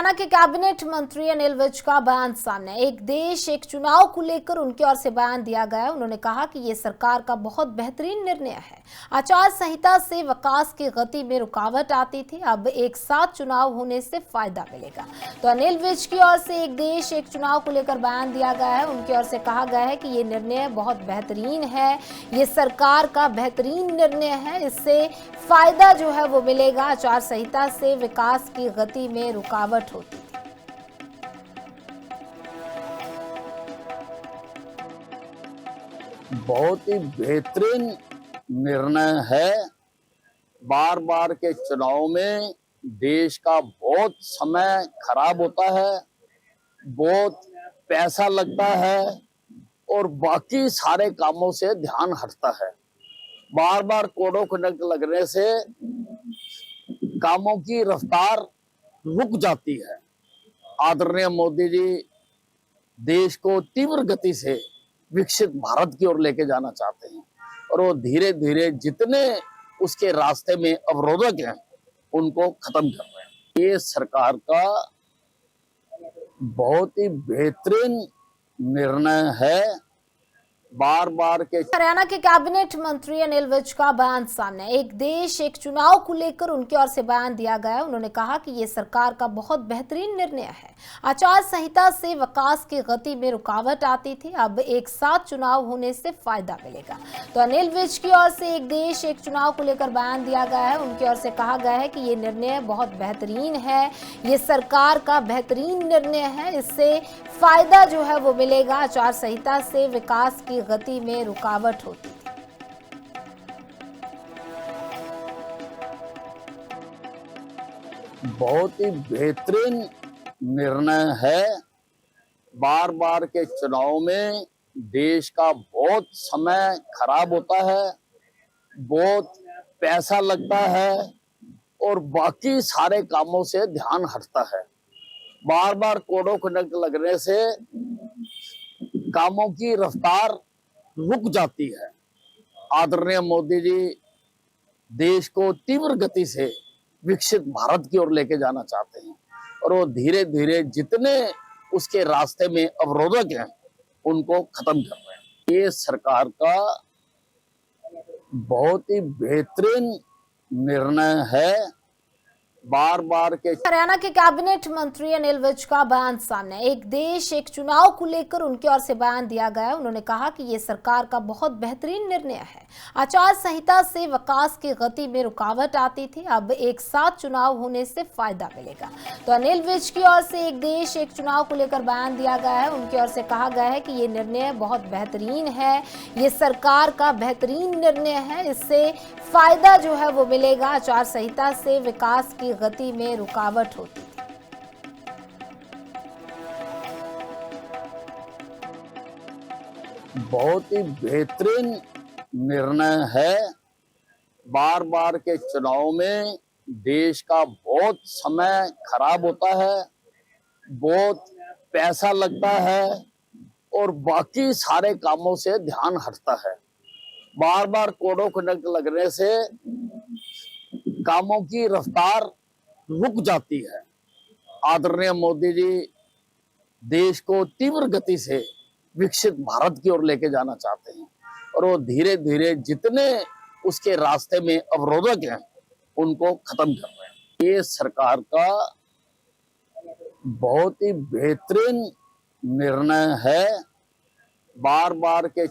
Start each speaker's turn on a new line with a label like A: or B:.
A: हरियाणा के कैबिनेट मंत्री अनिल विज का बयान सामने। एक देश एक चुनाव को लेकर उनकी ओर से बयान दिया गया है। उन्होंने कहा कि ये सरकार का बहुत बेहतरीन निर्णय है। आचार संहिता से विकास की गति में रुकावट आती थी, अब एक साथ चुनाव होने से फायदा मिलेगा। तो अनिल विज की ओर से एक देश एक चुनाव को लेकर बयान दिया गया है। उनकी ओर से कहा गया है कि ये निर्णय बहुत बेहतरीन है, ये सरकार का बेहतरीन निर्णय है, इससे फायदा जो है वो मिलेगा। आचार संहिता से विकास की गति में रुकावट होती थी।
B: बहुत ही बेहतरीन निर्णय है। बार बार के चुनाव में देश का बहुत समय खराब होता है, बहुत पैसा लगता है और बाकी सारे कामों से ध्यान हटता है। बार बार कोड ऑफ कंडक्ट लगने से कामों की रफ्तार रुक जाती है। आदरणीय मोदी जी देश को तीव्र गति से विकसित भारत की ओर लेके जाना चाहते हैं और वो धीरे धीरे जितने उसके रास्ते में अवरोधक हैं उनको खत्म कर रहे हैं। ये सरकार का बहुत ही बेहतरीन निर्णय है। बार बार के
A: हरियाणा के कैबिनेट मंत्री अनिल विज का बयान सामने। एक देश एक चुनाव को लेकर उनकी ओर से बयान दिया गया है। उन्होंने कहा कि ये सरकार का बहुत बेहतरीन निर्णय है। आचार संहिता से विकास की गति में रुकावट आती थी, अब एक साथ चुनाव होने से फायदा मिलेगा। तो अनिल विज की ओर से एक देश एक चुनाव को लेकर बयान दिया गया है। उनकी ओर से कहा गया है कि ये निर्णय बहुत बेहतरीन है, ये सरकार का बेहतरीन निर्णय है, इससे फायदा जो है वो मिलेगा। आचार संहिता से विकास की गति में रुकावट होती थी।
B: बहुत ही बेहतरीन निर्णय है। बार बार के चुनाव में देश का बहुत समय खराब होता है, बहुत पैसा लगता है और बाकी सारे कामों से ध्यान हटता है। बार बार कोड ऑफ कंडक्ट लगने से कामों की रफ्तार रुक जाती है। आदरणीय मोदी जी देश को तीव्र गति से विकसित भारत की ओर लेके जाना चाहते हैं और वो धीरे धीरे जितने उसके रास्ते में अवरोधक हैं उनको खत्म कर रहे हैं। ये सरकार का बहुत ही बेहतरीन निर्णय है। बार बार के
A: हरियाणा के कैबिनेट मंत्री अनिल विज का बयान सामने। एक देश एक चुनाव को लेकर उनकी ओर से बयान दिया गया है। उन्होंने कहा कि ये सरकार का बहुत बेहतरीन निर्णय है। आचार संहिता से विकास की गति में रुकावट आती थी, अब एक साथ चुनाव होने से फायदा मिलेगा। तो अनिल विज की ओर से एक देश एक चुनाव को लेकर बयान दिया गया है। उनकी ओर से कहा गया है कि ये निर्णय बहुत बेहतरीन है, ये सरकार का बेहतरीन निर्णय है, इससे फायदा जो है वो मिलेगा। आचार संहिता से विकास की गति में रुकावट होती थी।
B: बहुत ही बेहतरीन निर्णय है। बार बार के चुनाव में देश का बहुत समय खराब होता है, बहुत पैसा लगता है और बाकी सारे कामों से ध्यान हटता है। बार बार कोड ऑफ कंडक्ट लगने से कामों की रफ्तार रुक जाती है। आदरणीय मोदी जी देश को तीव्र गति से विकसित भारत की ओर लेके जाना चाहते हैं और वो धीरे धीरे जितने उसके रास्ते में अवरोधक हैं उनको खत्म कर रहे हैं। ये सरकार का बहुत ही बेहतरीन निर्णय है। बार बार के